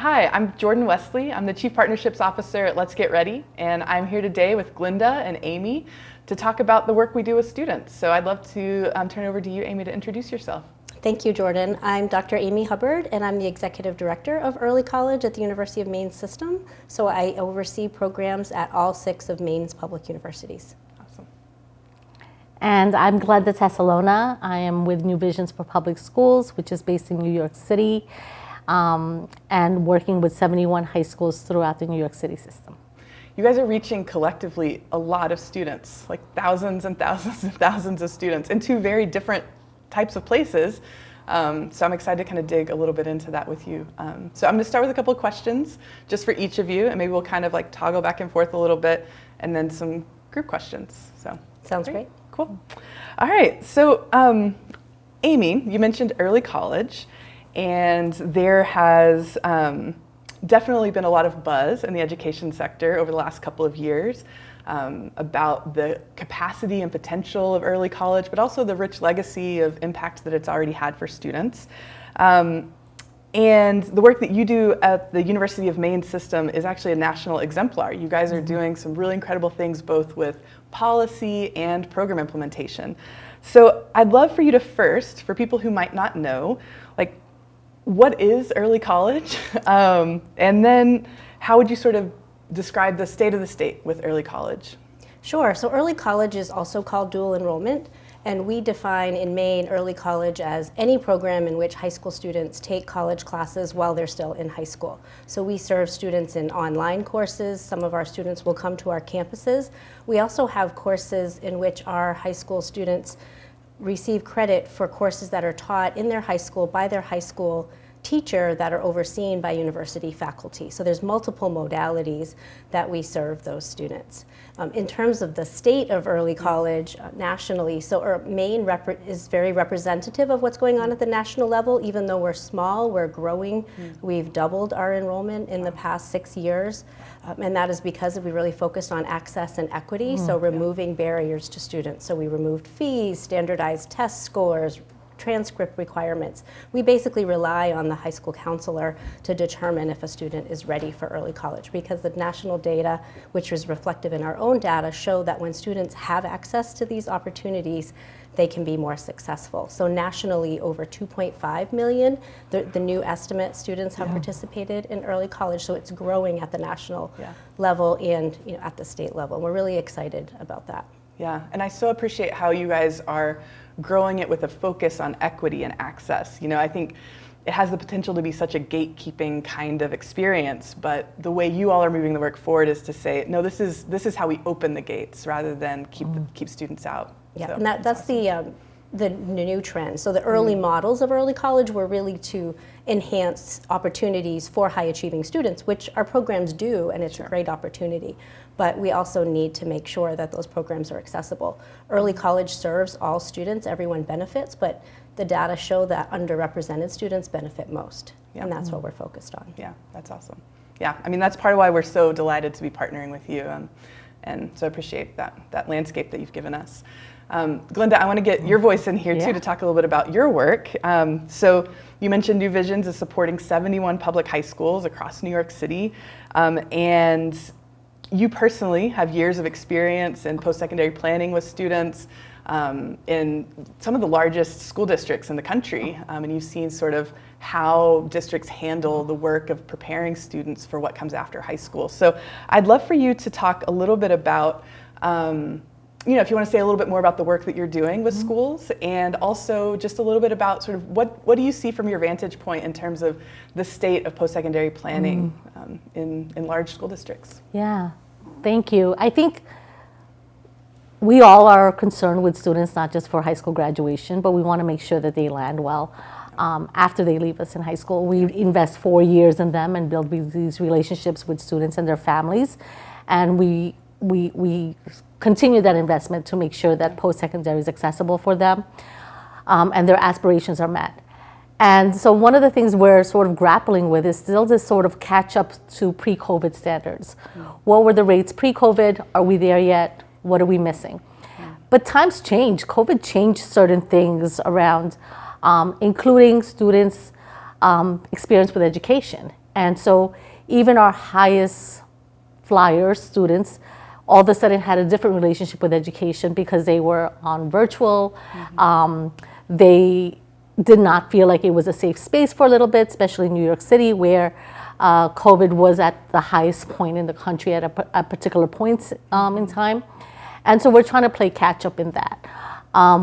Hi, I'm Jordan Wesley. I'm the Chief Partnerships Officer at Let's Get Ready, and I'm here today with Glinda and Amy to talk about the work we do with students. So I'd love to turn it over to you, Amy, to introduce yourself. Thank you, Jordan. I'm Dr. Amy Hubbard, and I'm the Executive Director of Early College at the University of Maine System. So I oversee programs at all 6 of Maine's public universities. Awesome. And I'm Glenda Tessalona. I am with New Visions for Public Schools, which is based in New York City, and working with 71 high schools throughout the New York City system. You guys are reaching collectively a lot of students, like thousands and thousands and thousands of students in 2 very different types of places. So I'm excited to kind of dig a little bit into that with you. So I'm going to start with a couple of questions just for each of you, and maybe we'll kind of like toggle back and forth a little bit, and then some group questions. So Sounds great. Cool. All right. So Amy, you mentioned early college, and there has definitely been a lot of buzz in the education sector over the last couple of years about the capacity and potential of early college, but also the rich legacy of impact that it's already had for students. And the work that you do at the University of Maine system is actually a national exemplar. You guys are doing some really incredible things both with policy and program implementation. So I'd love for you to first, for people who might not know, like, what is early college? And then how would you sort of describe the state of the state with early college? Sure. So early college is also called dual enrollment, and we define in Maine early college as any program in which high school students take college classes while they're still in high school. So we serve students in online courses. Some of our students will come to our campuses. We also have courses in which our high school students receive credit for courses that are taught in their high school by their high school teacher that are overseen by university faculty. So there's multiple modalities that we serve those students. In terms of the state of early college nationally, so Maine is very representative of what's going on at the national level. Even though we're small, we're growing. We've doubled our enrollment in the past 6 years. And that is because we really focused on access and equity, so removing barriers to students. So we removed fees, standardized test scores, transcript requirements. We basically rely on the high school counselor to determine if a student is ready for early college, because the national data, which is reflective in our own data, show that when students have access to these opportunities, they can be more successful. So nationally, over 2.5 million, the new estimate, students have participated in early college, so it's growing at the national level and at the state level. We're really excited about that. Yeah, and I so appreciate how you guys are growing it with a focus on equity and access. I think it has the potential to be such a gatekeeping kind of experience, but the way you all are moving the work forward is to say, no, this is how we open the gates rather than keep students out. Yeah, so and that's awesome. the new trend. So the early models of early college were really to enhance opportunities for high achieving students, which our programs do, and it's a great opportunity. But we also need to make sure that those programs are accessible. Early college serves all students, everyone benefits, but the data show that underrepresented students benefit most, and that's what we're focused on. Yeah, that's awesome. Yeah, I mean, that's part of why we're so delighted to be partnering with you, and so appreciate that landscape that you've given us. Glinda, I want to get your voice in here too to talk a little bit about your work. So you mentioned New Visions is supporting 71 public high schools across New York City, and you personally have years of experience in post-secondary planning with students in some of the largest school districts in the country, and you've seen sort of how districts handle the work of preparing students for what comes after high school. So I'd love for you to talk a little bit about if you want to say a little bit more about the work that you're doing with schools, and also just a little bit about sort of what do you see from your vantage point in terms of the state of post-secondary planning in large school districts? Yeah, thank you. I think we all are concerned with students, not just for high school graduation, but we want to make sure that they land well after they leave us in high school. We invest 4 years in them and build these relationships with students and their families, and we continue that investment to make sure that post-secondary is accessible for them and their aspirations are met. And so one of the things we're sort of grappling with is still this sort of catch up to pre-COVID standards. What were the rates pre-COVID? Are we there yet? What are we missing? But times change. COVID changed certain things around, including students' experience with education. And so even our highest flyer students all of a sudden had a different relationship with education because they were on virtual. They did not feel like it was a safe space for a little bit, especially in New York City, where COVID was at the highest point in the country at a particular point in time. And so we're trying to play catch up in that.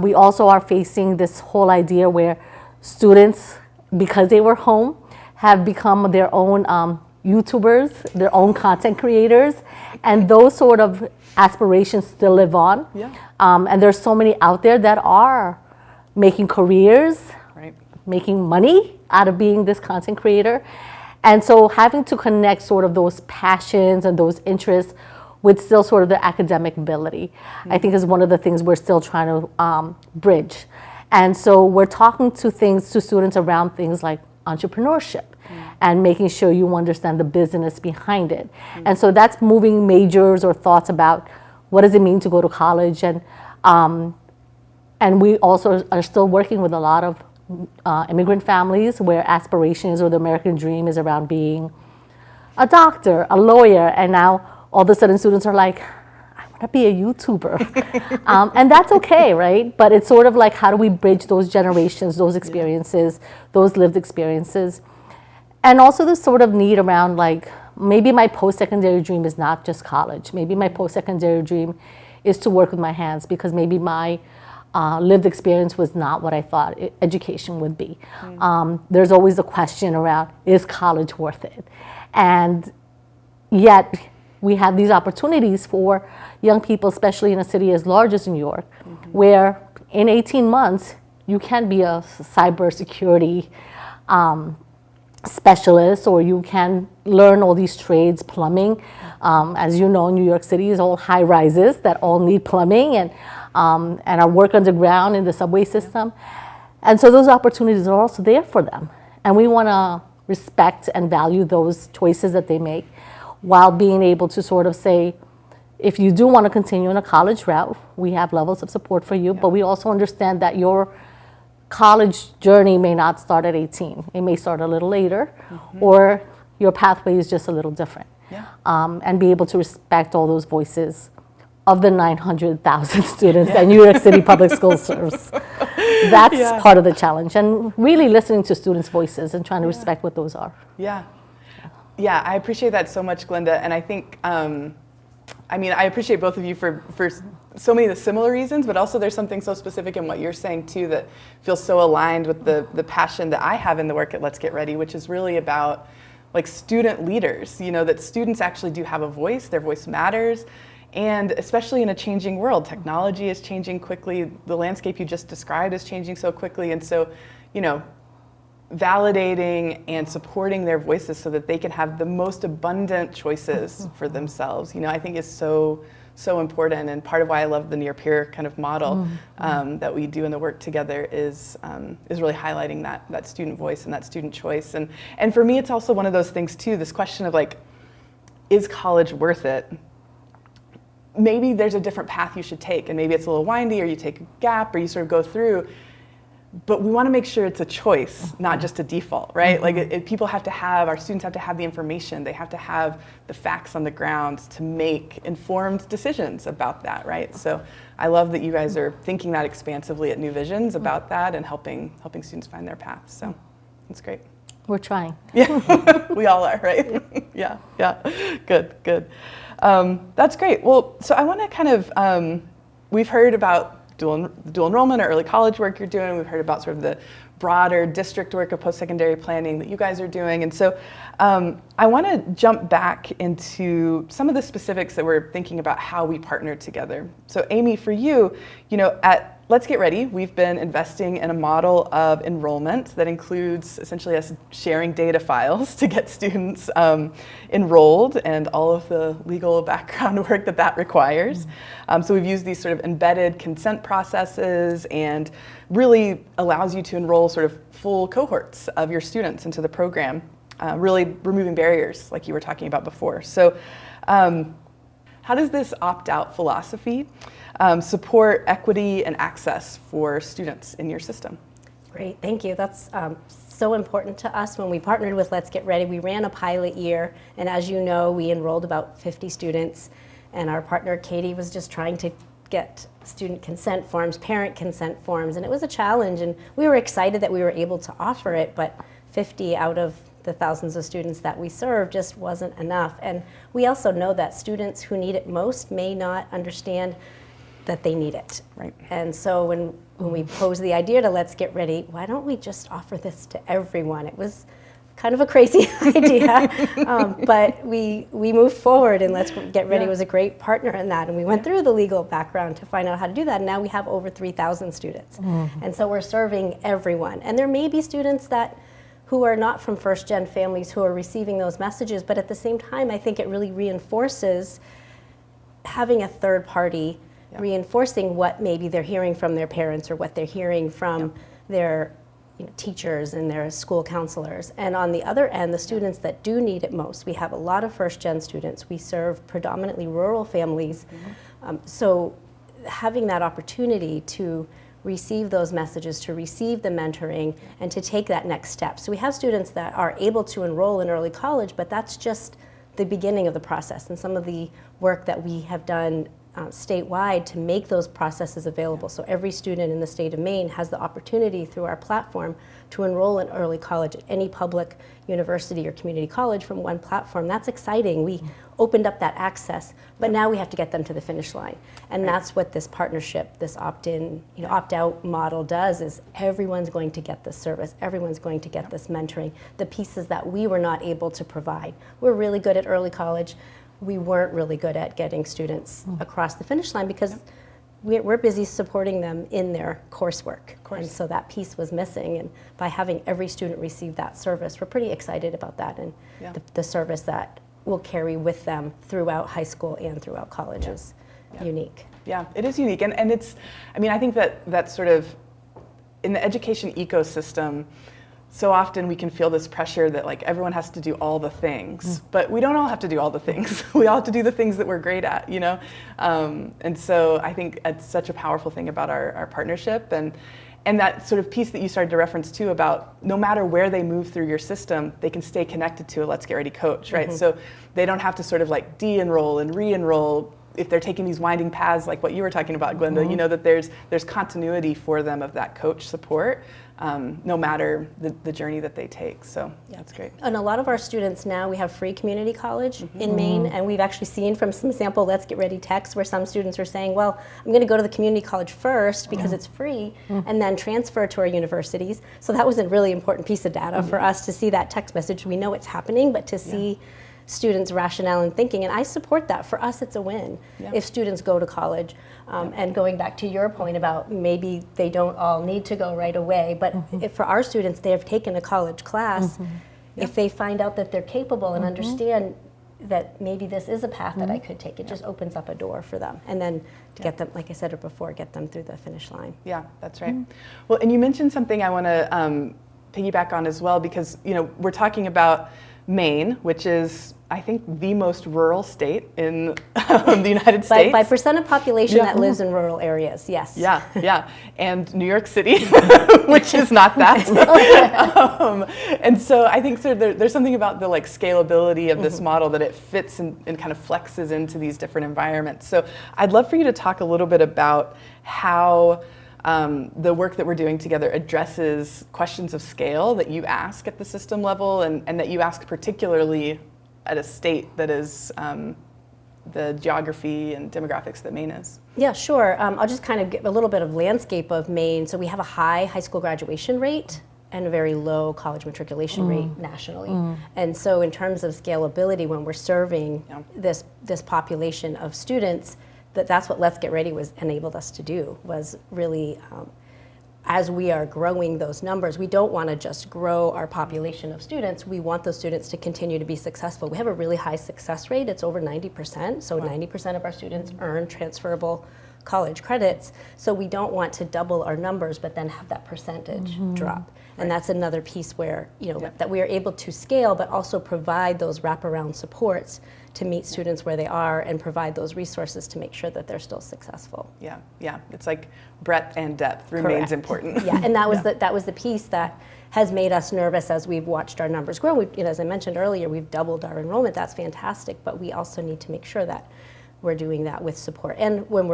We also are facing this whole idea where students, because they were home, have become their own YouTubers, their own content creators, and those sort of aspirations still live on. Yeah. And there's so many out there that are making careers, Right. making money out of being this content creator. And so having to connect sort of those passions and those interests with still sort of the academic ability, I think is one of the things we're still trying to bridge. And so we're talking to students around things like entrepreneurship and making sure you understand the business behind it. And so that's moving majors or thoughts about what does it mean to go to college. And we also are still working with a lot of immigrant families where aspirations or the American dream is around being a doctor, a lawyer, and now all of a sudden students are like, I want to be a YouTuber. And that's okay, right? But it's sort of like, how do we bridge those generations, those experiences, those lived experiences? And also this sort of need around like, maybe my post-secondary dream is not just college. Maybe my post-secondary dream is to work with my hands because maybe my lived experience was not what I thought education would be. There's always a question around, is college worth it? And yet we have these opportunities for young people, especially in a city as large as New York, where in 18 months, you can be a cybersecurity specialist, or you can learn all these trades, plumbing. As you know, New York City is all high rises that all need plumbing and are work underground in the subway system. And so those opportunities are also there for them. And we want to respect and value those choices that they make while being able to sort of say, if you do want to continue on a college route, we have levels of support for you, but we also understand that your college journey may not start at 18. It may start a little later, or your pathway is just a little different. And be able to respect all those voices of the 900,000 students that New York City Public Schools serves. That's part of the challenge, and really listening to students' voices and trying to respect what those are. Yeah, I appreciate that so much, Glenda, and I think, I appreciate both of you for so many of the similar reasons, but also there's something so specific in what you're saying too that feels so aligned with the passion that I have in the work at Let's Get Ready, which is really about like student leaders, that students actually do have a voice, their voice matters, and especially in a changing world. Technology is changing quickly, the landscape you just described is changing so quickly, and so, validating and supporting their voices so that they can have the most abundant choices for themselves, I think is so important, and part of why I love the near peer kind of model that we do in the work together is really highlighting that student voice and that student choice. And for me, it's also one of those things too, this question of like, is college worth it? Maybe there's a different path you should take, and maybe it's a little windy, or you take a gap, or you sort of go through. But we want to make sure it's a choice, not just a default, right? Like our students have to have the information, they have to have the facts on the ground to make informed decisions about that, right? So I love that you guys are thinking that expansively at New Visions about that and helping students find their paths. So that's great. We're trying. Yeah, we all are, right? Yeah, good. That's great. Well, so I want to kind of, we've heard about dual enrollment or early college work you're doing. We've heard about sort of the broader district work of post-secondary planning that you guys are doing. And so I want to jump back into some of the specifics that we're thinking about how we partner together. So Amy, for you, at Let's Get Ready, we've been investing in a model of enrollment that includes essentially us sharing data files to get students enrolled and all of the legal background work that requires. So we've used these sort of embedded consent processes, and really allows you to enroll sort of full cohorts of your students into the program, really removing barriers like you were talking about before. So how does this opt-out philosophy support equity and access for students in your system? Great, thank you. That's so important to us. When we partnered with Let's Get Ready, we ran a pilot year, and as you know, we enrolled about 50 students, and our partner Katie was just trying to get student consent forms, parent consent forms, and it was a challenge, and we were excited that we were able to offer it, but 50 out of the thousands of students that we serve just wasn't enough. And we also know that students who need it most may not understand that they need it. Right. And so when we posed the idea to Let's Get Ready, why don't we just offer this to everyone? It was kind of a crazy idea, but we moved forward, and Let's Get Ready was a great partner in that. And we went through the legal background to find out how to do that, and now we have over 3,000 students. And so we're serving everyone. And there may be students who are not from first-gen families who are receiving those messages, but at the same time, I think it really reinforces having a third party reinforcing what maybe they're hearing from their parents or what they're hearing from their teachers and their school counselors. And on the other end, the students that do need it most, we have a lot of first-gen students. We serve predominantly rural families. So having that opportunity to receive those messages, to receive the mentoring, and to take that next step. So we have students that are able to enroll in early college, but that's just the beginning of the process. And some of the work that we have done statewide to make those processes available. So every student in the state of Maine has the opportunity through our platform to enroll in early college at any public university or community college from one platform. That's exciting. We opened up that access, but now we have to get them to the finish line. And that's what this partnership, this opt-in, opt-out model does, is everyone's going to get this service. Everyone's going to get this mentoring, the pieces that we were not able to provide. We're really good at early college. We weren't really good at getting students across the finish line because we're busy supporting them in their coursework. And so that piece was missing. And by having every student receive that service, we're pretty excited about that. And the service that will carry with them throughout high school and throughout college is unique. Yeah, it is unique. And it's, I mean, I think that's sort of, in the education ecosystem, so often we can feel this pressure that like everyone has to do all the things, but we don't all have to do all the things. We all have to do the things that we're great at, And so I think it's such a powerful thing about our partnership and that sort of piece that you started to reference too about no matter where they move through your system, they can stay connected to a Let's Get Ready coach, right? So they don't have to sort of like de-enroll and re-enroll if they're taking these winding paths like what you were talking about, Glenda, that there's continuity for them of that coach support, no matter the journey that they take. So that's great. And a lot of our students now, we have free community college in Maine, and we've actually seen from some sample Let's Get Ready texts where some students are saying, well, I'm going to go to the community college first because it's free, and then transfer to our universities. So that was a really important piece of data for us to see that text message. We know it's happening, but to see students' rationale and thinking, and I support that. For us, it's a win if students go to college. And going back to your point about maybe they don't all need to go right away, but if for our students, they have taken a college class, if they find out that they're capable and understand that maybe this is a path that I could take, it just opens up a door for them. And then to get them, like I said before, get them through the finish line. Yeah, that's right. Well, and you mentioned something I want to piggyback on as well, because we're talking about Maine, which is, I think, the most rural state in the United States. By percent of population that lives in rural areas, yes. Yeah. And New York City, which is not that. And so I think there's something about the scalability of this model that it fits and kind of flexes into these different environments. So I'd love for you to talk a little bit about how the work that we're doing together addresses questions of scale that you ask at the system level and that you ask particularly at a state that is the geography and demographics that Maine is. Yeah, sure. I'll just kind of give a little bit of landscape of Maine. So we have a high school graduation rate and a very low college matriculation rate nationally. And so in terms of scalability, when we're serving this population of students, that's what Let's Get Ready enabled us to do, was really, as we are growing those numbers, we don't want to just grow our population of students. We want those students to continue to be successful. We have a really high success rate. It's over 90%. So 90% of our students earn transferable college credits, so we don't want to double our numbers but then have that percentage drop. And that's another piece where, that we are able to scale but also provide those wraparound supports to meet students where they are and provide those resources to make sure that they're still successful. Yeah. It's like breadth and depth remains important. Yeah, and that was the piece that has made us nervous as we've watched our numbers grow. As I mentioned earlier, we've doubled our enrollment. That's fantastic, but we also need to make sure that we're doing that with support. And when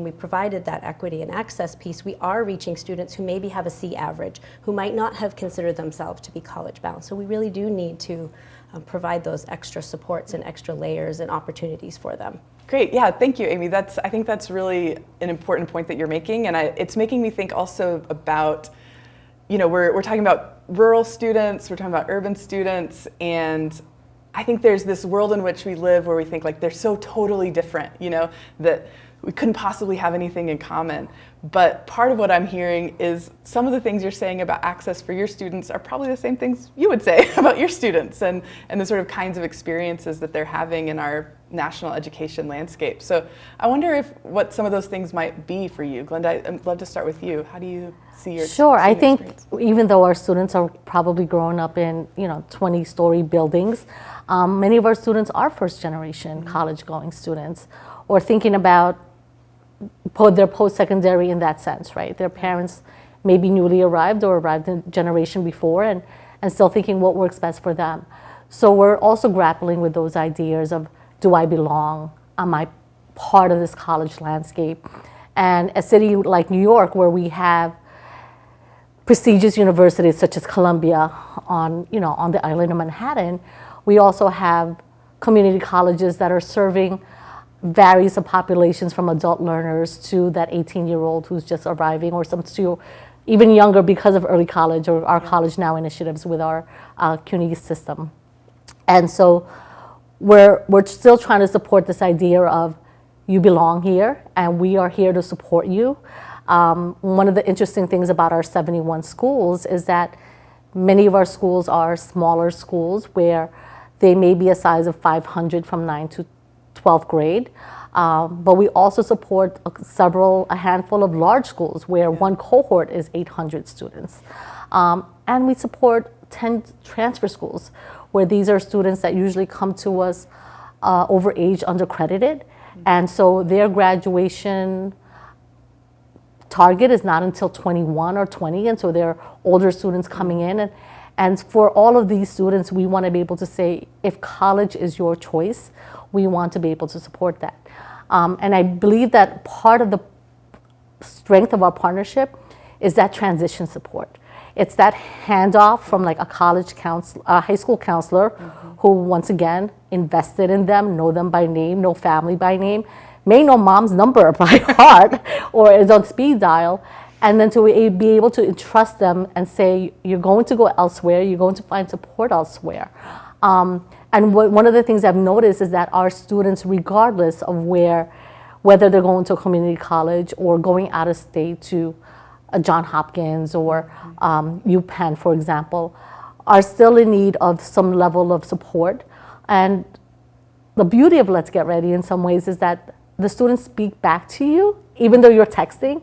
we provided that equity and access piece, we are reaching students who maybe have a C average, who might not have considered themselves to be college bound. So we really do need to provide those extra supports and extra layers and opportunities for them. Great, yeah, thank you, Amy. I think that's really an important point that you're making, and it's making me think also about, we're talking about rural students, we're talking about urban students, and I think there's this world in which we live where we think like they're so totally different, that we couldn't possibly have anything in common. But part of what I'm hearing is some of the things you're saying about access for your students are probably the same things you would say about your students and the sort of kinds of experiences that they're having in our national education landscape. So I wonder what some of those things might be for you. Glenda, I'd love to start with you. How do you see your Sure, I think experience? Even though our students are probably growing up in 20-story buildings, many of our students are first-generation college-going students, or thinking about their post-secondary in that sense, right? Their parents may be newly arrived or arrived in generation before and still thinking what works best for them. So we're also grappling with those ideas of, do I belong? Am I part of this college landscape? And a city like New York, where we have prestigious universities such as Columbia on the island of Manhattan, we also have community colleges that are serving various populations, from adult learners to that 18-year-old who's just arriving, or some still even younger because of early college or our College Now initiatives with our CUNY system. And so we're still trying to support this idea of you belong here and we are here to support you. One of the interesting things about our 71 schools is that many of our schools are smaller schools where they may be a size of 500 from 9 to 12th grade, but we also support a handful of large schools where one cohort is 800 students. And we support 10 transfer schools, where these are students that usually come to us overage, undercredited, and so their graduation target is not until 21 or 20, and so they're older students coming in. And for all of these students, we want to be able to say, if college is your choice, we want to be able to support that. And I believe that part of the strength of our partnership is that transition support. It's that handoff from like a high school counselor who, once again, invested in them, know them by name, know family by name, may know mom's number by heart or is on speed dial, and then to be able to entrust them and say, you're going to go elsewhere, you're going to find support elsewhere. And one of the things I've noticed is that our students, regardless of whether they're going to a community college or going out of state to Johns Hopkins or UPenn, for example, are still in need of some level of support. And the beauty of Let's Get Ready in some ways is that the students speak back to you, even though you're texting.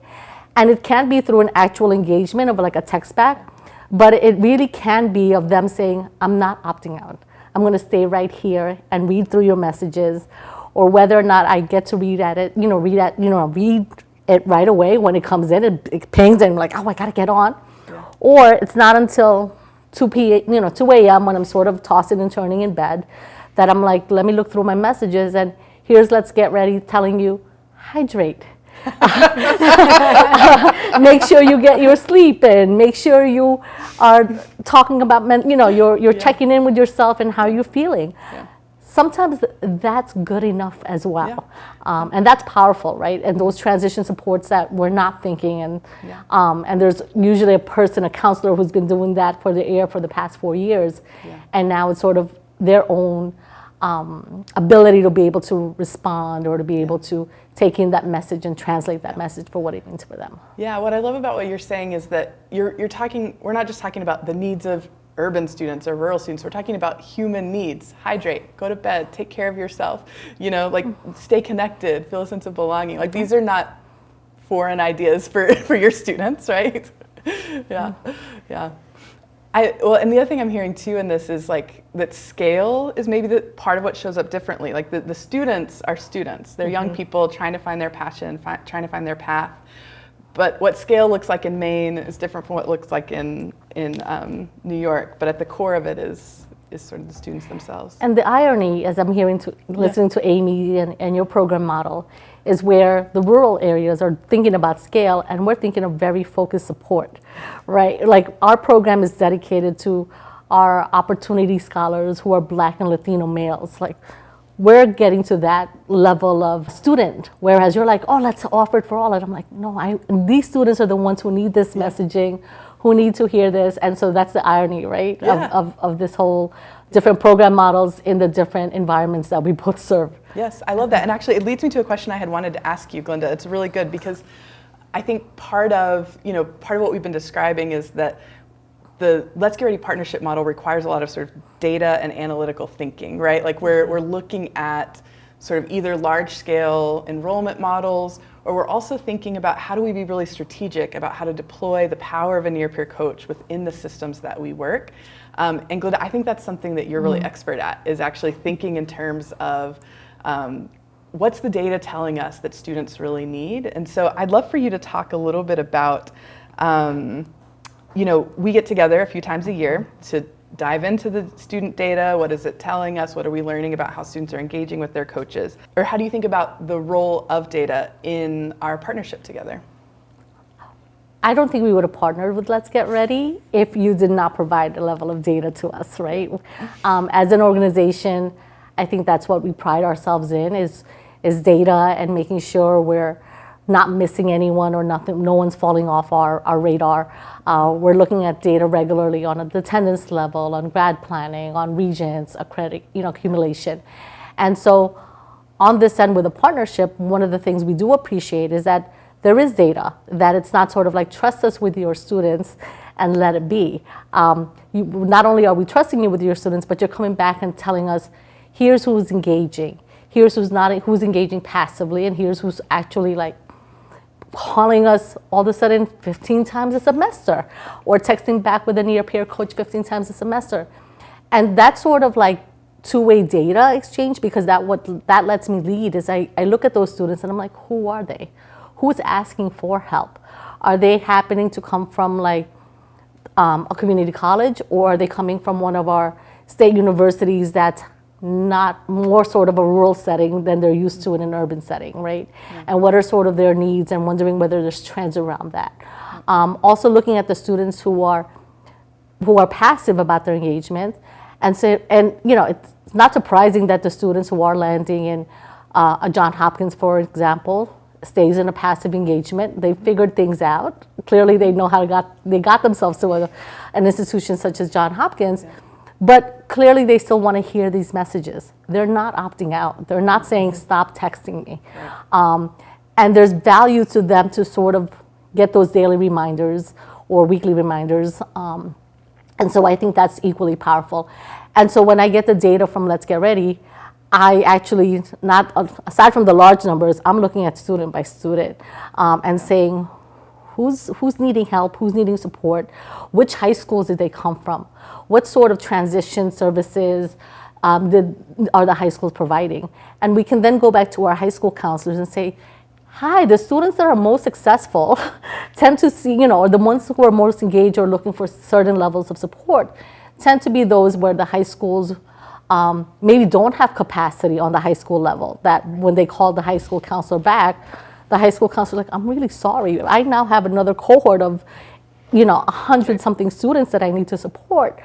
And it can be through an actual engagement of like a text back, but it really can be of them saying, I'm not opting out. I'm going to stay right here and read through your messages, or whether or not I get to read it right away when it comes in, it pings and I'm like, oh, I got to get on. Yeah. Or it's not until 2 a.m. when I'm sort of tossing and turning in bed that I'm like, let me look through my messages, and here's Let's Get Ready telling you, hydrate. Make sure you get your sleep in. Make sure you are talking about, you're checking in with yourself and how you're feeling. Yeah. Sometimes that's good enough as well. Yeah. And that's powerful, right? And those transition supports that we're not thinking. And there's usually a counselor who's been doing that for the past 4 years. Yeah. And now it's sort of their own ability to be able to respond or to be able to take in that message and translate that message for what it means for them. Yeah, what I love about what you're saying is that we're not just talking about the needs of urban students or rural students, we're talking about human needs. Hydrate, go to bed, take care of yourself, stay connected, feel a sense of belonging. Like these are not foreign ideas for your students, right? Yeah, yeah. Well, and the other thing I'm hearing too in this is like that scale is maybe the part of what shows up differently. Like the students are students. They're young people trying to find their passion, trying to find their path. But what scale looks like in Maine is different from what it looks like in New York. But at the core of it is sort of the students themselves. And the irony, as I'm listening to Amy and your program model, is where the rural areas are thinking about scale and we're thinking of very focused support, right? Like our program is dedicated to our opportunity scholars who are Black and Latino males. Like we're getting to that level of student, whereas you're like, oh, let's offer it for all. And I'm like, no, these students are the ones who need this messaging, who need to hear this. And so that's the irony, right, of this whole different program models in the different environments that we both serve. Yes, I love that. And actually, it leads me to a question I had wanted to ask you, Glinda. It's really good because I think part of what we've been describing is that the Let's Get Ready partnership model requires a lot of sort of data and analytical thinking, right? Like we're looking at sort of either large-scale enrollment models, or we're also thinking about how do we be really strategic about how to deploy the power of a near-peer coach within the systems that we work. And Glinda, I think that's something that you're really expert at, is actually thinking in terms of what's the data telling us that students really need. And so I'd love for you to talk a little bit about, we get together a few times a year to dive into the student data. What is it telling us? What are we learning about how students are engaging with their coaches? Or how do you think about the role of data in our partnership together? I don't think we would have partnered with Let's Get Ready if you did not provide a level of data to us, right? As an organization, I think that's what we pride ourselves in is data and making sure we're not missing anyone or nothing, no one's falling off our radar. We're looking at data regularly on the attendance level, on grad planning, on regents, accumulation. And so on this end with a partnership, one of the things we do appreciate is that there is data, that it's not sort of like trust us with your students and let it be. Not only are we trusting you with your students, but you're coming back and telling us, here's who's engaging, here's who's not, who's engaging passively, and here's who's actually like calling us all of a sudden 15 times a semester, or texting back with a near-peer coach 15 times a semester. And that sort of like two-way data exchange, because that lets me lead, is I look at those students and I'm like, who are they? Who's asking for help? Are they happening to come from like a community college, or are they coming from one of our state universities that's not more sort of a rural setting than they're used to in an urban setting, right? Yeah. And what are sort of their needs, and wondering whether there's trends around that. Also looking at the students who are passive about their engagement, and it's not surprising that the students who are landing in a Johns Hopkins, for example, stays in a passive engagement. They figured things out. Clearly they know how they got themselves to an institution such as Johns Hopkins, but clearly they still want to hear these messages. They're not opting out. They're not saying, stop texting me. And there's value to them to sort of get those daily reminders or weekly reminders. And so I think that's equally powerful. And so when I get the data from Let's Get Ready, I actually, aside from the large numbers, I'm looking at student by student and saying, who's needing help, who's needing support, which high schools did they come from, what sort of transition services are the high schools providing. And we can then go back to our high school counselors and say, hi, the students that are most successful tend to see, or the ones who are most engaged or looking for certain levels of support tend to be those where the high schools maybe don't have capacity on the high school level, that when they call the high school counselor back, the high school counselor is like, I'm really sorry. I now have another cohort of, 100-something students that I need to support.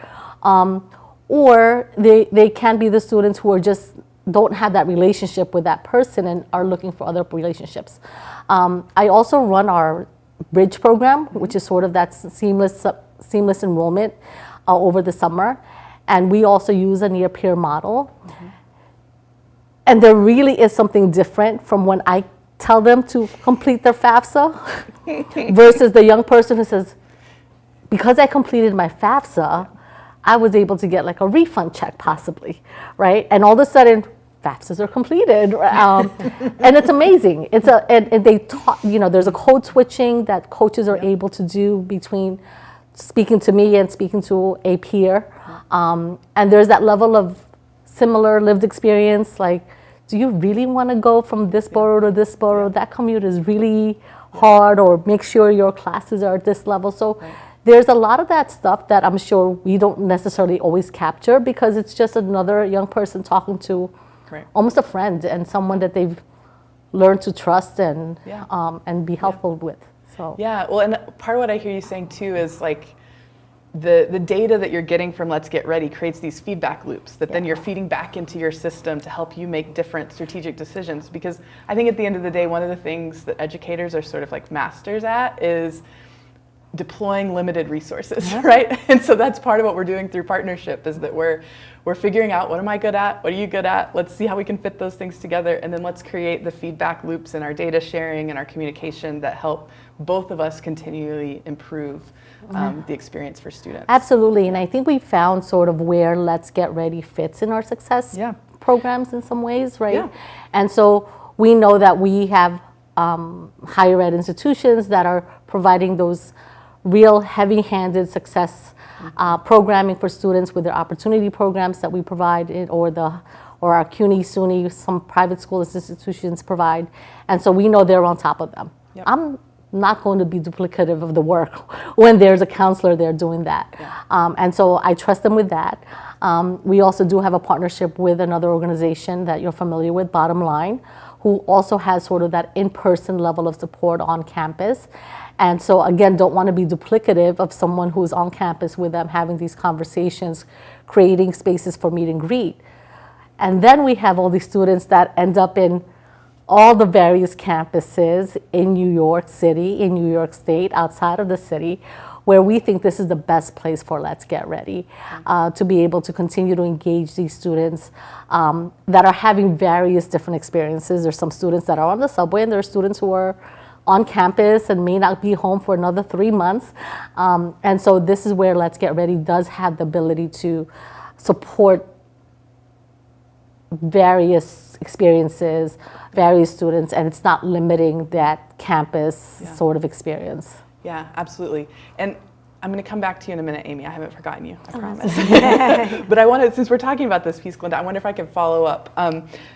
Or they can be the students who are just don't have that relationship with that person and are looking for other relationships. I also run our Bridge program, which is sort of that seamless enrollment over the summer. And we also use a near-peer model. And there really is something different from when I tell them to complete their FAFSA versus the young person who says, because I completed my FAFSA, I was able to get like a refund check possibly, right? And all of a sudden, FAFSAs are completed, and it's amazing. And they taught, there's a code switching that coaches are able to do between speaking to me and speaking to a peer, and there's that level of similar lived experience. Like, do you really want to go from this borough to this borough? That commute is really hard, or make sure your classes are at this level. So there's a lot of that stuff that I'm sure we don't necessarily always capture, because it's just another young person talking to almost a friend and someone that they've learned to trust and be helpful with. So well, and part of what I hear you saying too is like the data that you're getting from Let's Get Ready creates these feedback loops that then you're feeding back into your system to help you make different strategic decisions. Because I think at the end of the day, one of the things that educators are sort of like masters at is deploying limited resources, right? And so that's part of what we're doing through partnership, is that we're figuring out, what am I good at? What are you good at? Let's see how we can fit those things together, and then let's create the feedback loops in our data sharing and our communication that help both of us continually improve the experience for students. Absolutely, and I think we found sort of where Let's Get Ready fits in our success programs in some ways, right? And so we know that we have higher ed institutions that are providing those real heavy-handed success programming for students with their opportunity programs that we provide, or our CUNY, SUNY, some private school institutions provide, and so we know they're on top of them. I'm not going to be duplicative of the work when there's a counselor there doing that, and so I trust them with that. We also do have a partnership with another organization that you're familiar with, Bottom Line, who also has sort of that in-person level of support on campus. And so again, don't want to be duplicative of someone who's on campus with them, having these conversations, creating spaces for meet and greet. And then we have all these students that end up in all the various campuses in New York City, in New York State, outside of the city, where we think this is the best place for Let's Get Ready, to be able to continue to engage these students that are having various different experiences. There's some students that are on the subway, and there are students who are on campus and may not be home for another 3 months. And so this is where Let's Get Ready does have the ability to support various experiences, various students, and it's not limiting that campus sort of experience. Yeah, absolutely. And I'm going to come back to you in a minute, Amy. I haven't forgotten you, I promise. But I wanted, since we're talking about this piece, Glenda, I wonder if I could follow up,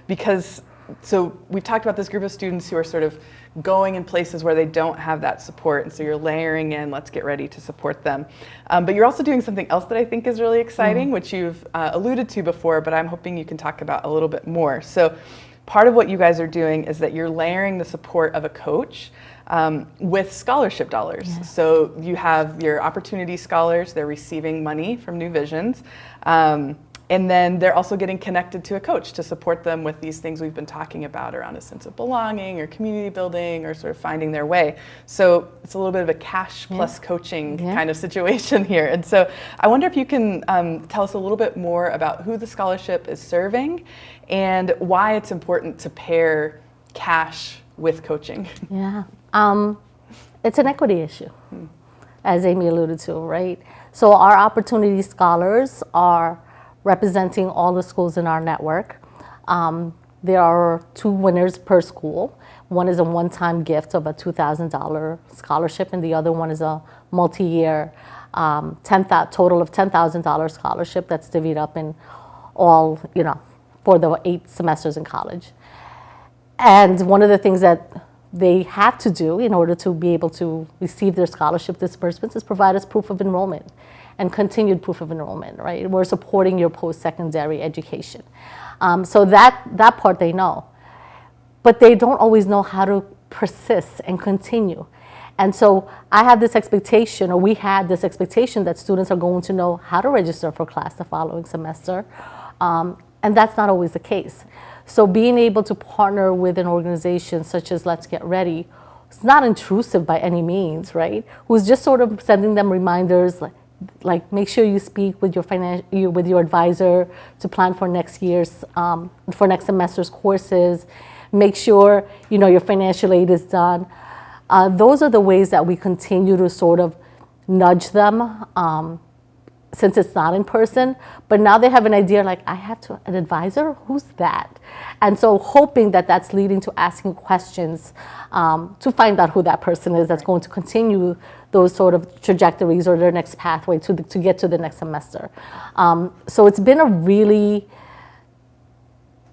because so we've talked about this group of students who are sort of going in places where they don't have that support, and so you're layering in Let's Get Ready to support them. But you're also doing something else that I think is really exciting, which you've alluded to before, but I'm hoping you can talk about a little bit more. So part of what you guys are doing is that you're layering the support of a coach with scholarship dollars. So you have your opportunity scholars, they're receiving money from New Visions, and then they're also getting connected to a coach to support them with these things we've been talking about around a sense of belonging or community building or sort of finding their way. So it's a little bit of a cash plus coaching kind of situation here. And so I wonder if you can tell us a little bit more about who the scholarship is serving and why it's important to pair cash with coaching. It's an equity issue, as Amy alluded to, right? So our opportunity scholars are representing all the schools in our network. There are 2 winners per school. One is a one-time gift of a $2,000 scholarship, and the other one is a multi-year total of $10,000 scholarship that's divvied up in all, for the 8 semesters in college. And one of the things that they have to do in order to be able to receive their scholarship disbursements is provide us proof of enrollment and continued proof of enrollment, right? We're supporting your post-secondary education. So that part they know. But they don't always know how to persist and continue. And so I have this expectation, or we had this expectation, that students are going to know how to register for class the following semester. And that's not always the case. So being able to partner with an organization such as Let's Get Ready, it's not intrusive by any means, right? Who's just sort of sending them reminders, like make sure you speak with your advisor to plan for next semester's courses. Make sure your financial aid is done. Those are the ways that we continue to sort of nudge them, since it's not in person, but now they have an idea like, I have an advisor? Who's that? And so hoping that that's leading to asking questions to find out who that person is that's going to continue those sort of trajectories or their next pathway to get to the next semester. So it's been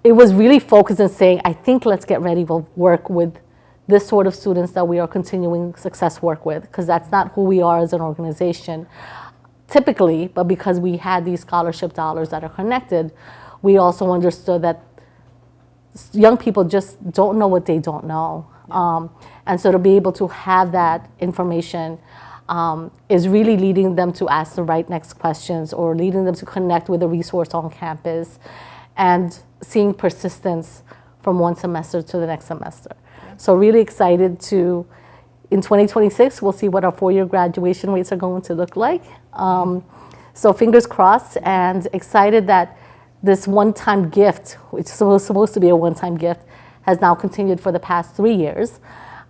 it was really focused on saying, I think Let's Get Ready will work with this sort of students that we are continuing success work with, because that's not who we are as an organization typically, but because we had these scholarship dollars that are connected, we also understood that young people just don't know what they don't know. And so to be able to have that information is really leading them to ask the right next questions or leading them to connect with a resource on campus and seeing persistence from one semester to the next semester. So really excited to, in 2026, we'll see what our 4-year graduation rates are going to look like. So fingers crossed, and excited that this one-time gift, which was supposed to be a one-time gift, has now continued for the past 3 years.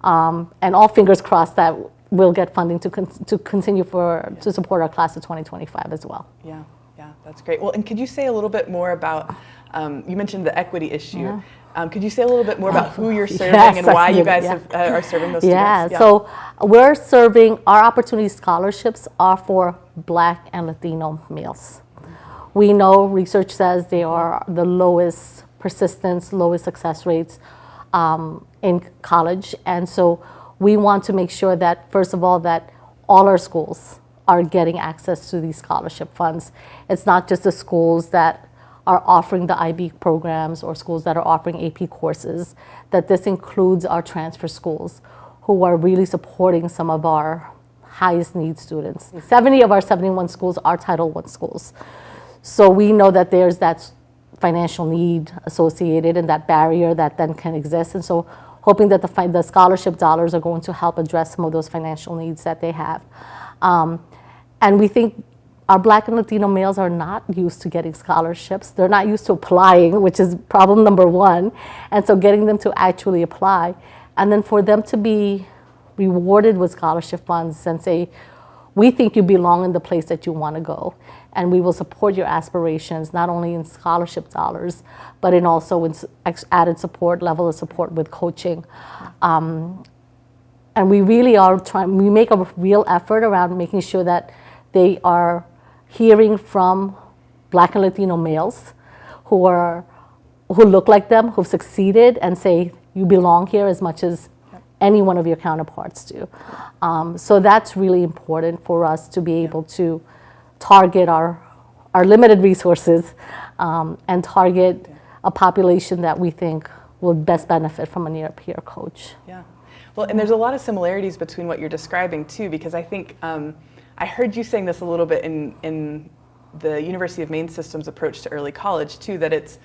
And all fingers crossed that we'll get funding to continue to support our class of 2025 as well. Yeah, that's great. Well, and could you say a little bit more about, you mentioned the equity issue. Yeah. Could you say a little bit more about who you're serving and why you guys are serving those students? Yeah, so we're serving, our Opportunity Scholarships are for Black and Latino males. We know research says they are the lowest persistence, lowest success rates in college. And so we want to make sure that, first of all, that all our schools are getting access to these scholarship funds. It's not just the schools that are offering the IB programs or schools that are offering AP courses, that this includes our transfer schools who are really supporting some of our highest need students. 70 of our 71 schools are Title I schools. So we know that there's that financial need associated and that barrier that then can exist. And so hoping that the scholarship dollars are going to help address some of those financial needs that they have. And we think our Black and Latino males are not used to getting scholarships. They're not used to applying, which is problem number one. And so getting them to actually apply. And then for them to be rewarded with scholarship funds and say, we think you belong in the place that you want to go. And we will support your aspirations, not only in scholarship dollars, but in also in added support, level of support with coaching. And we really are we make a real effort around making sure that they are hearing from Black and Latino males who look like them, who've succeeded, and say, you belong here as much as any one of your counterparts do. So that's really important for us to be able to target our limited resources and target a population that we think will best benefit from a near-peer coach. Yeah. Well, and there's a lot of similarities between what you're describing too, because I think I heard you saying this a little bit in the University of Maine system's approach to early college too, that it's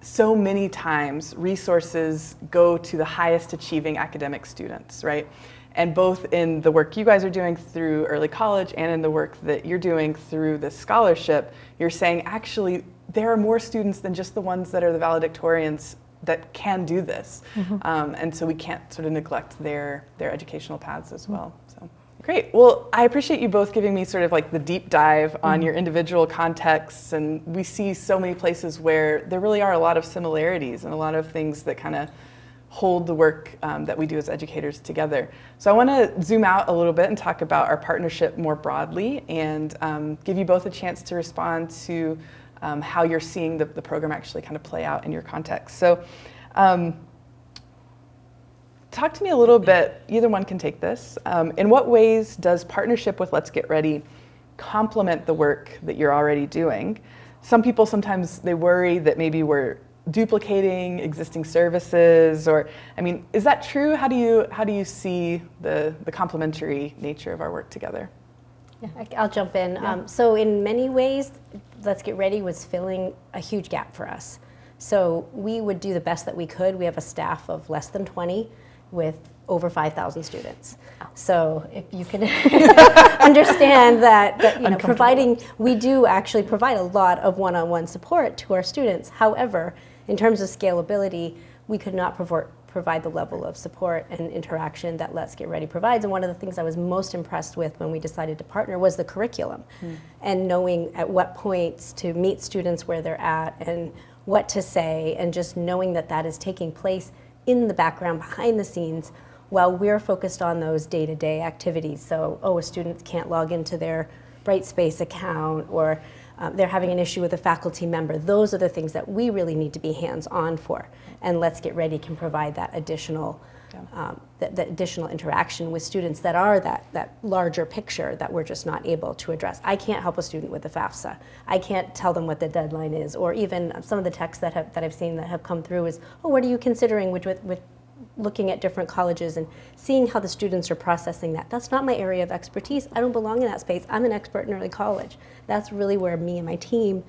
so many times resources go to the highest achieving academic students, right? And both in the work you guys are doing through early college and in the work that you're doing through this scholarship, you're saying actually there are more students than just the ones that are the valedictorians that can do this. Mm-hmm. And so we can't sort of neglect their educational paths as well. So great. Well, I appreciate you both giving me sort of like the deep dive on your individual contexts. And we see so many places where there really are a lot of similarities and a lot of things that kind of hold the work that we do as educators together. So I want to zoom out a little bit and talk about our partnership more broadly and give you both a chance to respond to how you're seeing the program actually kind of play out in your context. So talk to me a little bit, either one can take this. In what ways does partnership with Let's Get Ready complement the work that you're already doing? Some people sometimes they worry that maybe we're duplicating existing services, or I mean, is that true? How do you see the complementary nature of our work together? Yeah, I'll jump in. Yeah. So in many ways, Let's Get Ready was filling a huge gap for us. So we would do the best that we could. We have a staff of less than 20 with over 5,000 students. So if you can understand that you know, we do actually provide a lot of one-on-one support to our students. However, in terms of scalability, we could not provide the level of support and interaction that Let's Get Ready provides. And one of the things I was most impressed with when we decided to partner was the curriculum, and knowing at what points to meet students where they're at and what to say, and just knowing that that is taking place in the background, behind the scenes, while we're focused on those day-to-day activities. So, a student can't log into their Brightspace account, or they're having an issue with a faculty member. Those are the things that we really need to be hands-on for. And Let's Get Ready can provide that additional, that additional interaction with students that are that larger picture that we're just not able to address. I can't help a student with the FAFSA. I can't tell them what the deadline is, or even some of the texts that I've seen that have come through is, what are you considering with looking at different colleges and seeing how the students are processing that. That's not my area of expertise. I don't belong in that space. I'm an expert in early college. That's really where me and my team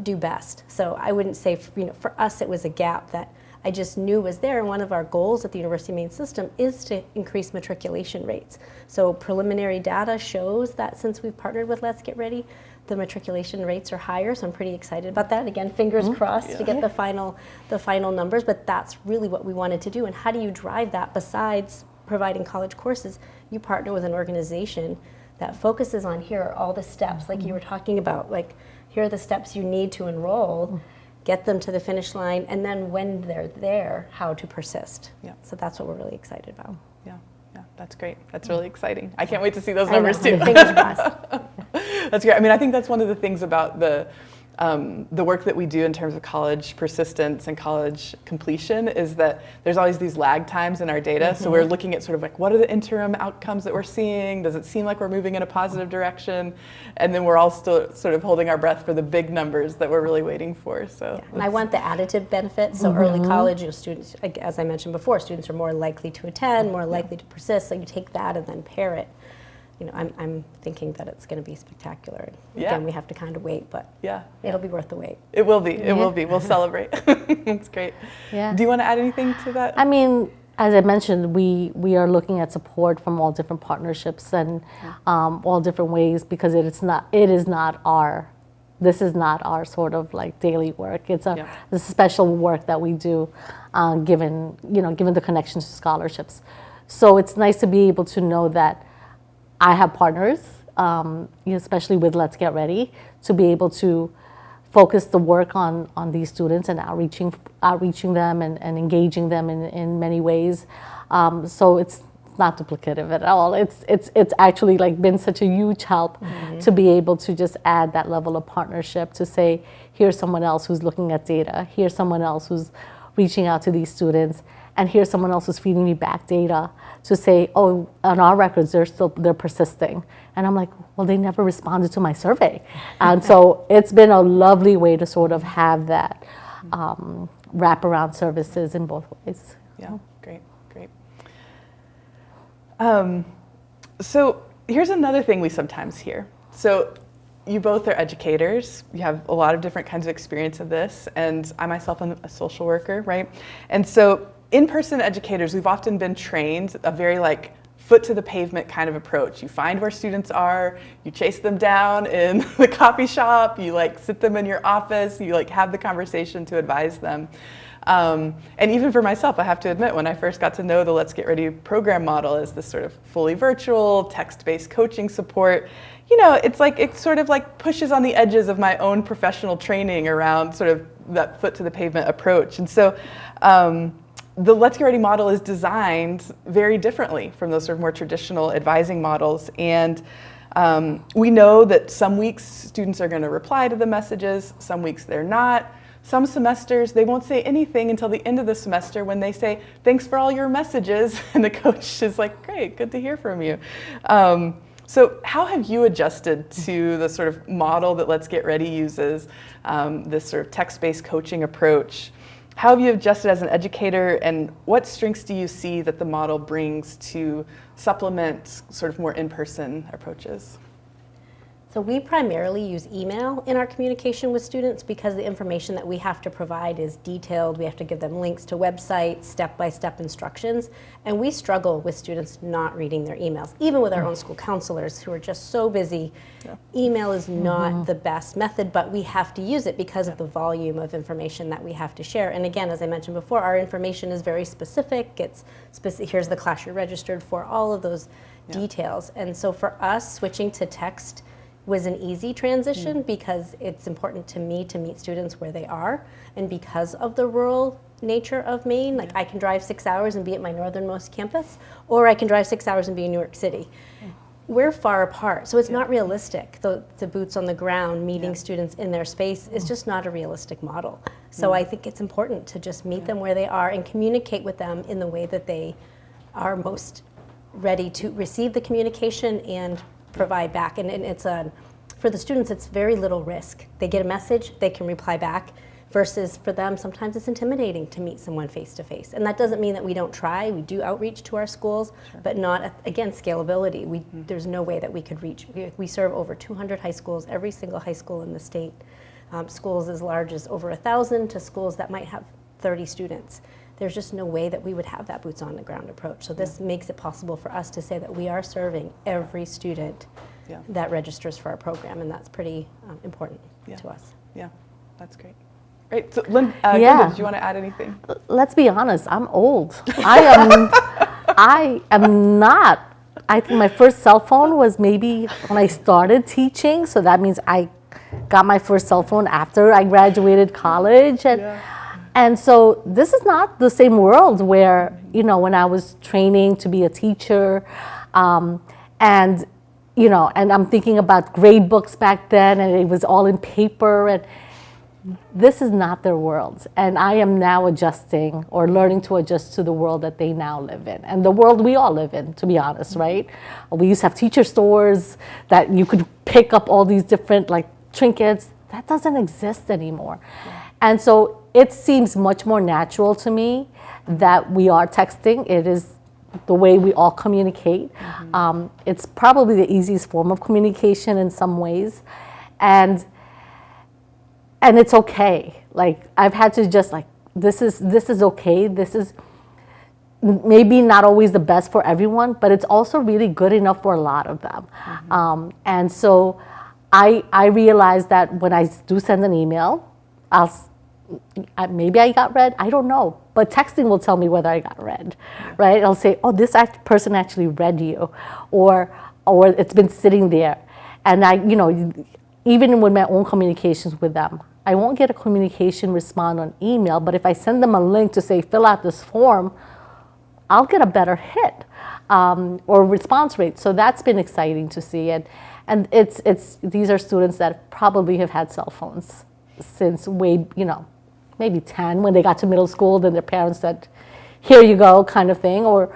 do best. So I wouldn't say, for us it was a gap that I just knew was there. And one of our goals at the University of Maine system is to increase matriculation rates. So preliminary data shows that since we've partnered with Let's Get Ready, the matriculation rates are higher, so I'm pretty excited about that. Again, fingers crossed to get the final numbers, but that's really what we wanted to do. And how do you drive that besides providing college courses? You partner with an organization that focuses on, here are all the steps, like you were talking about, like here are the steps you need to enroll, get them to the finish line, and then when they're there, how to persist. So that's what we're really excited about. Yeah, that's great. That's really exciting. I can't wait to see those numbers too. Fingers crossed. That's great. I mean, I think that's one of the things about the work that we do in terms of college persistence and college completion is that there's always these lag times in our data. So we're looking at sort of like, what are the interim outcomes that we're seeing? Does it seem like we're moving in a positive direction? And then we're all still sort of holding our breath for the big numbers that we're really waiting for. So, and I want the additive benefits. So early college, students, as I mentioned before, students are more likely to attend, more likely to persist. So you take that and then pair it. I'm thinking that it's going to be spectacular. Again, we have to kind of wait, but it'll be worth the wait. It will be. It will be. We'll celebrate. That's great. Do you want to add anything to that? I mean, as I mentioned, we are looking at support from all different partnerships and all different ways, because this is not our sort of like daily work. It's a special work that we do, given the connections to scholarships. So it's nice to be able to know that I have partners, especially with Let's Get Ready, to be able to focus the work on these students and outreaching them and engaging them in many ways. So it's not duplicative at all. It's actually like been such a huge help to be able to just add that level of partnership, to say, here's someone else who's looking at data, here's someone else who's reaching out to these students, and here's someone else who's feeding me back data to say, on our records, they're persisting. And I'm like, well, they never responded to my survey. And so it's been a lovely way to sort of have that wraparound services in both ways. Yeah, great. So here's another thing we sometimes hear. So you both are educators. You have a lot of different kinds of experience of this, and I myself am a social worker, right? And so in-person educators, we've often been trained a very like foot to the pavement kind of approach. You find where students are, you chase them down in the coffee shop, you like sit them in your office, you like have the conversation to advise them. And even for myself, I have to admit, when I first got to know the Let's Get Ready program model as this sort of fully virtual, text-based coaching support, it's like, it sort of like pushes on the edges of my own professional training around sort of that foot to the pavement approach. And so the Let's Get Ready model is designed very differently from those sort of more traditional advising models. And we know that some weeks students are going to reply to the messages, some weeks they're not. Some semesters, they won't say anything until the end of the semester when they say, thanks for all your messages. And the coach is like, great, good to hear from you. So how have you adjusted to the sort of model that Let's Get Ready uses, this sort of text-based coaching approach? How have you adjusted as an educator, and what strengths do you see that the model brings to supplement sort of more in-person approaches? So we primarily use email in our communication with students because the information that we have to provide is detailed. We have to give them links to websites, step-by-step instructions, and we struggle with students not reading their emails, even with our own school counselors who are just so busy. Yeah. Email is not the best method, but we have to use it because of the volume of information that we have to share. And again, as I mentioned before, our information is very specific. It's here's the class you're registered for, all of those details. And so for us, switching to text was an easy transition because it's important to me to meet students where they are, and because of the rural nature of Maine, like I can drive 6 hours and be at my northernmost campus, or I can drive 6 hours and be in New York City. We're far apart, so it's not realistic. The boots on the ground, meeting students in their space is just not a realistic model. So I think it's important to just meet them where they are and communicate with them in the way that they are most ready to receive the communication and provide back. And it's for the students, it's very little risk. They get a message, they can reply back, versus for them, sometimes it's intimidating to meet someone face to face. And that doesn't mean that we don't try. We do outreach to our schools, but not, again, scalability. There's no way that we could reach. We serve over 200 high schools, every single high school in the state. Schools as large as over 1,000 to schools that might have 30 students. There's just no way that we would have that boots on the ground approach. So this makes it possible for us to say that we are serving every student that registers for our program, and that's pretty important to us. Yeah, that's great. Great. So, Glenda, did you want to add anything? Let's be honest. I'm old. I am not. I think my first cell phone was maybe when I started teaching. So that means I got my first cell phone after I graduated college, and so this is not the same world where when I was training to be a teacher, and I'm thinking about grade books back then, and it was all in paper, and this is not their world. And I am now adjusting or learning to adjust to the world that they now live in, and the world we all live in, to be honest, right? We used to have teacher stores that you could pick up all these different trinkets. That doesn't exist anymore. And so it seems much more natural to me that we are texting. It is the way we all communicate. It's probably the easiest form of communication in some ways. And it's okay. I've had to just this is okay. This is maybe not always the best for everyone, but it's also really good enough for a lot of them. And so I realize that when I do send an email, maybe I got read, I don't know, but texting will tell me whether I got read, right? I'll say, oh, this person actually read you, or it's been sitting there. And even with my own communications with them, I won't get a communication response on email, but if I send them a link to say, fill out this form, I'll get a better hit or response rate. So that's been exciting to see. And these are students that probably have had cell phones since maybe 10, when they got to middle school, then their parents said, here you go, kind of thing, or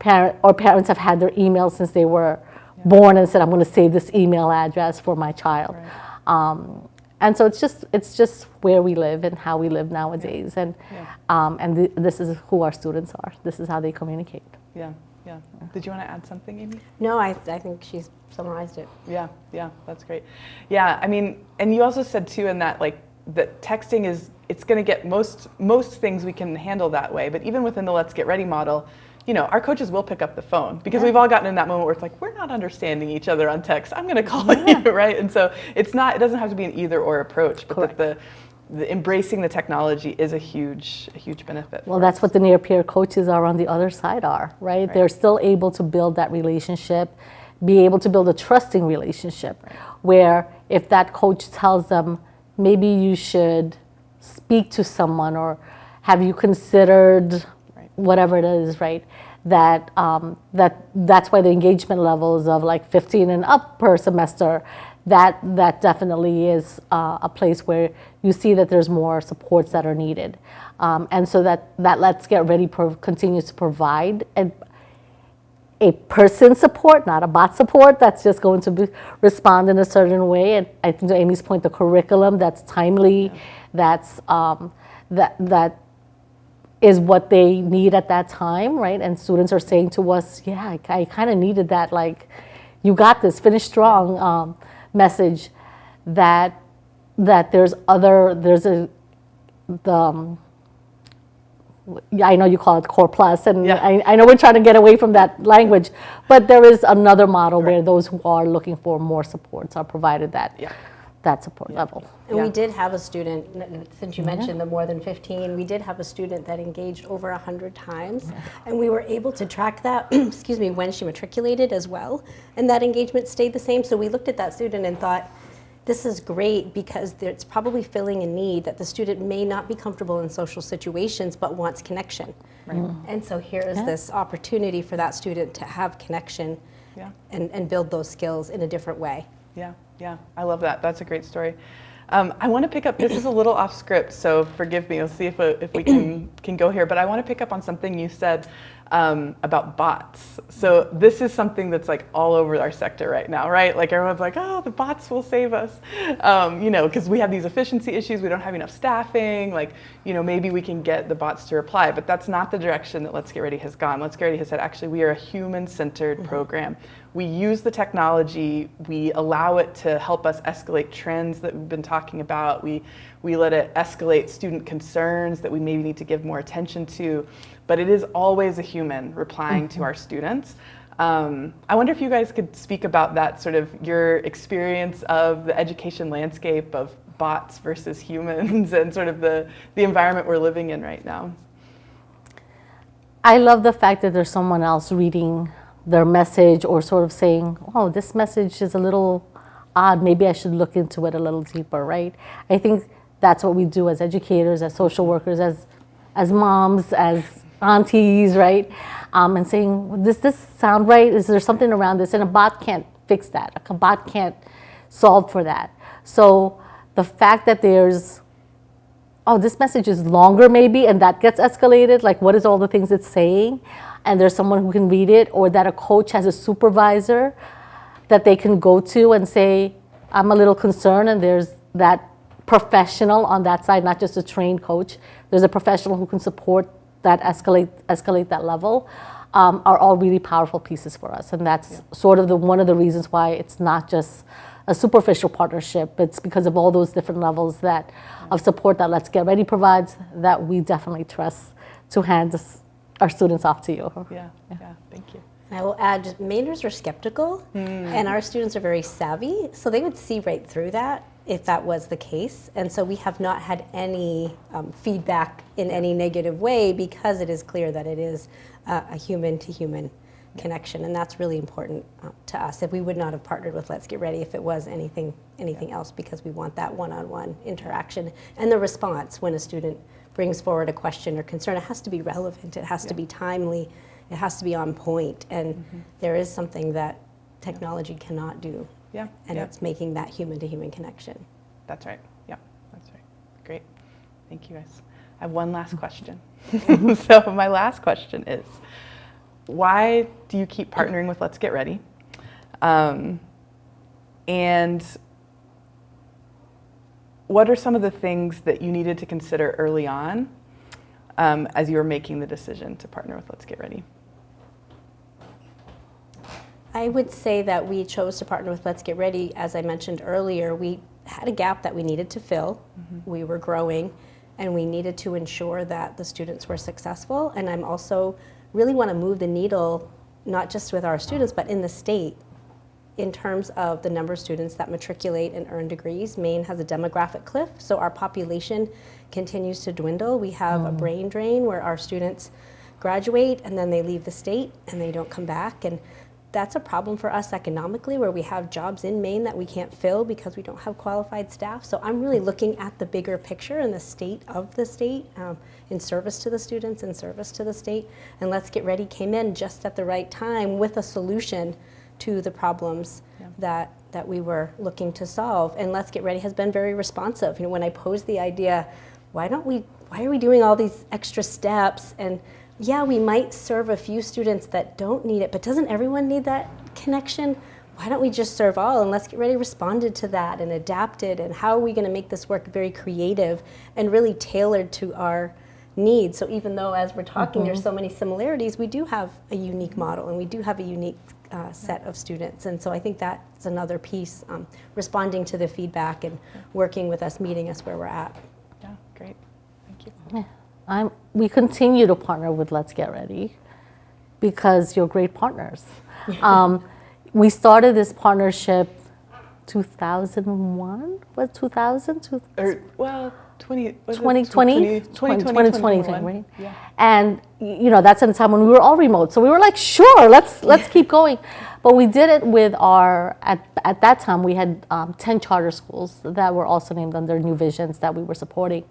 parents have had their email since they were born and said, I'm going to save this email address for my child. And so it's just where we live and how we live nowadays, and this is who our students are. This is how they communicate. Yeah. Did you want to add something, Amy? No, I think she's summarized it. Yeah, that's great. Yeah, I mean, and you also said too in that that texting it's going to get most things we can handle that way, but even within the Let's Get Ready model, our coaches will pick up the phone because we've all gotten in that moment where it's we're not understanding each other on text. I'm going to call you, right? And so it doesn't have to be an either or approach, but that the embracing the technology is a huge benefit. Well, that's what the near peer coaches are on the other side right? They're still able to build that relationship, be able to build a trusting relationship, where if that coach tells them, maybe you should speak to someone, or have you considered whatever it is, right? That's why the engagement levels of 15 and up per semester, that definitely is a place where you see that there's more supports that are needed. And so that Let's Get Ready continues to provide a person support, not a bot support, that's just going to respond in a certain way. And I think to Amy's point, the curriculum that's timely, that is what they need at that time, right? And students are saying to us, I kind of needed that, you got this, finish strong. message that there's I know you call it Core Plus, and I know we're trying to get away from that language, but there is another model where those who are looking for more supports are provided that support level. And we did have a student, since you mentioned the more than 15, we did have a student that engaged over 100 times, and we were able to track that, excuse me, when she matriculated as well, and that engagement stayed the same. So we looked at that student and thought, this is great because it's probably filling a need that the student may not be comfortable in social situations but wants connection. And so here is this opportunity for that student to have connection and build those skills in a different way. Yeah, I love that. That's a great story. I want to pick up, this is a little off script, so forgive me, we'll see if we can go here, but I want to pick up on something you said about bots. So this is something that's like all over our sector right now, right? Like everyone's like, oh, the bots will save us, you know, because we have these efficiency issues, we don't have enough staffing, like, you know, maybe we can get the bots to reply, but that's not the direction that Let's Get Ready has gone. Let's Get Ready has said, actually, we are a human-centered program. We use the technology, we allow it to help us escalate trends that we've been talking about, we let it escalate student concerns that we maybe need to give more attention to, but it is always a human replying to our students. I wonder if you guys could speak about that, sort of your experience of the education landscape of bots versus humans and sort of the environment we're living in right now. I love the fact that there's someone else reading their message or sort of saying, oh, this message is a little odd, maybe I should look into it a little deeper, right? I think that's what we do as educators, as social workers, as moms, as aunties, right? And saying, does this sound right? Is there something around this? And a bot can't fix that. A bot can't solve for that. So the fact that there's, oh, this message is longer maybe, and that gets escalated, like what is all the things it's saying? And there's someone who can read it, or that a coach has a supervisor that they can go to and say, I'm a little concerned, and there's that professional on that side, not just a trained coach. There's a professional who can support that, escalate that level, are all really powerful pieces for us. And that's sort of one of the reasons why it's not just a superficial partnership. It's because of all those different levels of support that Let's Get Ready provides that we definitely trust to hand our students off to you. Yeah, thank you. And I will add, Mainers are skeptical, and our students are very savvy, so they would see right through that if that was the case. And so we have not had any feedback in any negative way, because it is clear that it is a human-to-human connection, and that's really important to us. If we would not have partnered with Let's Get Ready if it was anything else, because we want that one-on-one interaction and the response when a student brings forward a question or concern. It has to be relevant, it has to be timely, it has to be on point, and there is something that technology cannot do, and it's making that human-to-human connection. That's right, that's right. Great, thank you guys. I have one last question. So my last question is, why do you keep partnering with Let's Get Ready? And what are some of the things that you needed to consider early on as you were making the decision to partner with Let's Get Ready? I would say that we chose to partner with Let's Get Ready. As I mentioned earlier, we had a gap that we needed to fill. We were growing, and we needed to ensure that the students were successful. And I'm also really want to move the needle, not just with our students, but in the state, in terms of the number of students that matriculate and earn degrees. Maine has a demographic cliff, so our population continues to dwindle. We have a brain drain where our students graduate and then they leave the state and they don't come back. And that's a problem for us economically, where we have jobs in Maine that we can't fill because we don't have qualified staff. So I'm really looking at the bigger picture and the state of the state, in service to the students, in service to the state. And Let's Get Ready came in just at the right time with a solution to the problems that we were looking to solve. And Let's Get Ready has been very responsive. You know, when I posed the idea, why are we doing all these extra steps? And yeah, we might serve a few students that don't need it, but doesn't everyone need that connection? Why don't we just serve all? And Let's Get Ready responded to that and adapted. And how are we going to make this work very creative and really tailored to our needs? So even though, as we're talking, there's so many similarities, we do have a unique model and we do have a unique set of students. And so I think that's another piece, responding to the feedback and working with us, meeting us where we're at. Yeah, great. Thank you. Yeah. We continue to partner with Let's Get Ready because you're great partners. We started this partnership 2001? Was 2000? Well, 2020, 2020, right? Yeah. And that's at a time when we were all remote. So we were like, sure, let's keep going. But we did it with at that time we had 10 charter schools that were also named under New Visions that we were supporting.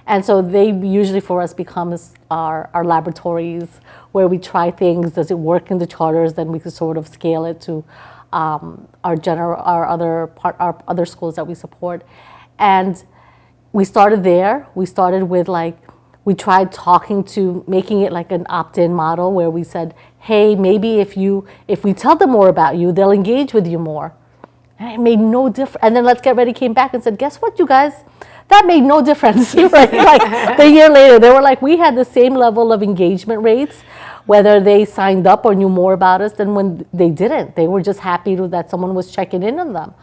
And so they usually for us becomes our laboratories where we try things. Does it work in the charters? Then we could sort of scale it to our other schools that we support. And we started there. We started with we tried talking to making it like an opt-in model where we said, hey, maybe if we tell them more about you, they'll engage with you more. And it made no difference. And then Let's Get Ready came back and said, guess what, you guys? That made no difference. Right? Like the year later, they were like, we had the same level of engagement rates, whether they signed up or knew more about us than when they didn't. They were just happy that someone was checking in on them.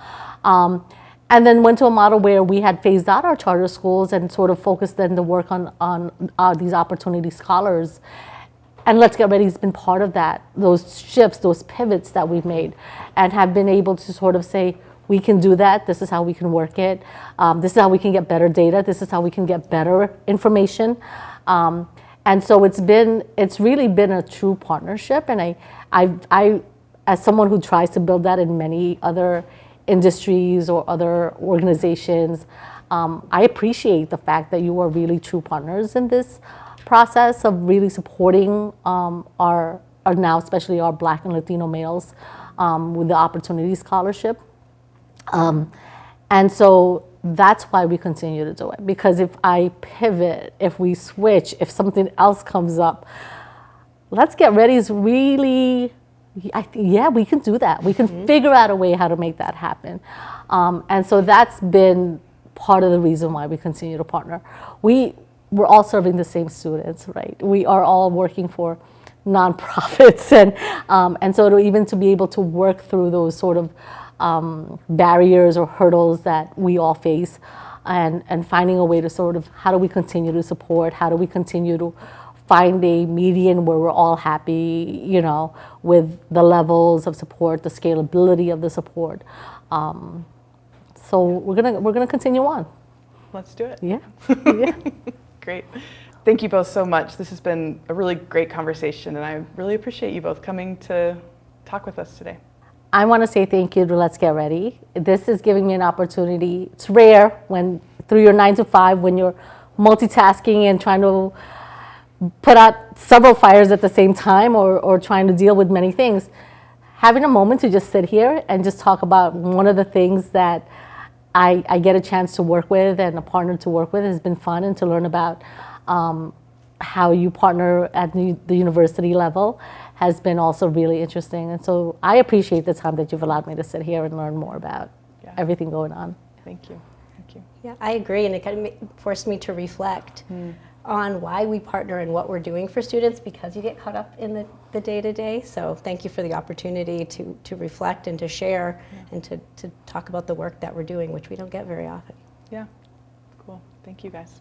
And then went to a model where we had phased out our charter schools and sort of focused then the work on these opportunity scholars. And Let's Get Ready has been part of that, those shifts, those pivots that we've made, and have been able to sort of say, we can do that, this is how we can work it, this is how we can get better data, this is how we can get better information. And so it's really been a true partnership, and I as someone who tries to build that in many other industries or other organizations, I appreciate the fact that you are really true partners in this process of really supporting our now, especially our Black and Latino males with the Opportunity Scholarship. And so that's why we continue to do it. Because if I pivot, if we switch, if something else comes up, Let's Get Ready is really, yeah, we can do that. We can figure out a way how to make that happen. And so that's been part of the reason why we continue to partner. We're all serving the same students, right? We are all working for nonprofits, and so even to be able to work through those sort of barriers or hurdles that we all face, and finding a way to sort of, how do we continue to support? How do we continue to find a median where we're all happy, with the levels of support, the scalability of the support. So we're gonna continue on. Let's do it. Yeah. Yeah. Great. Thank you both so much. This has been a really great conversation, and I really appreciate you both coming to talk with us today. I want to say thank you to Let's Get Ready. This is giving me an opportunity. It's rare when through your 9 to 5, when you're multitasking and trying to put out several fires at the same time, or trying to deal with many things. Having a moment to just sit here and just talk about one of the things that I get a chance to work with and a partner to work with has been fun, and to learn about how you partner at the university level has been also really interesting. And so I appreciate the time that you've allowed me to sit here and learn more about everything going on. Thank you. Thank you. Yeah, I agree, and it kind of forced me to reflect on why we partner and what we're doing for students, because you get caught up in the day-to-day. So thank you for the opportunity to reflect and to share and to talk about the work that we're doing, which we don't get very often. Yeah, cool. Thank you guys.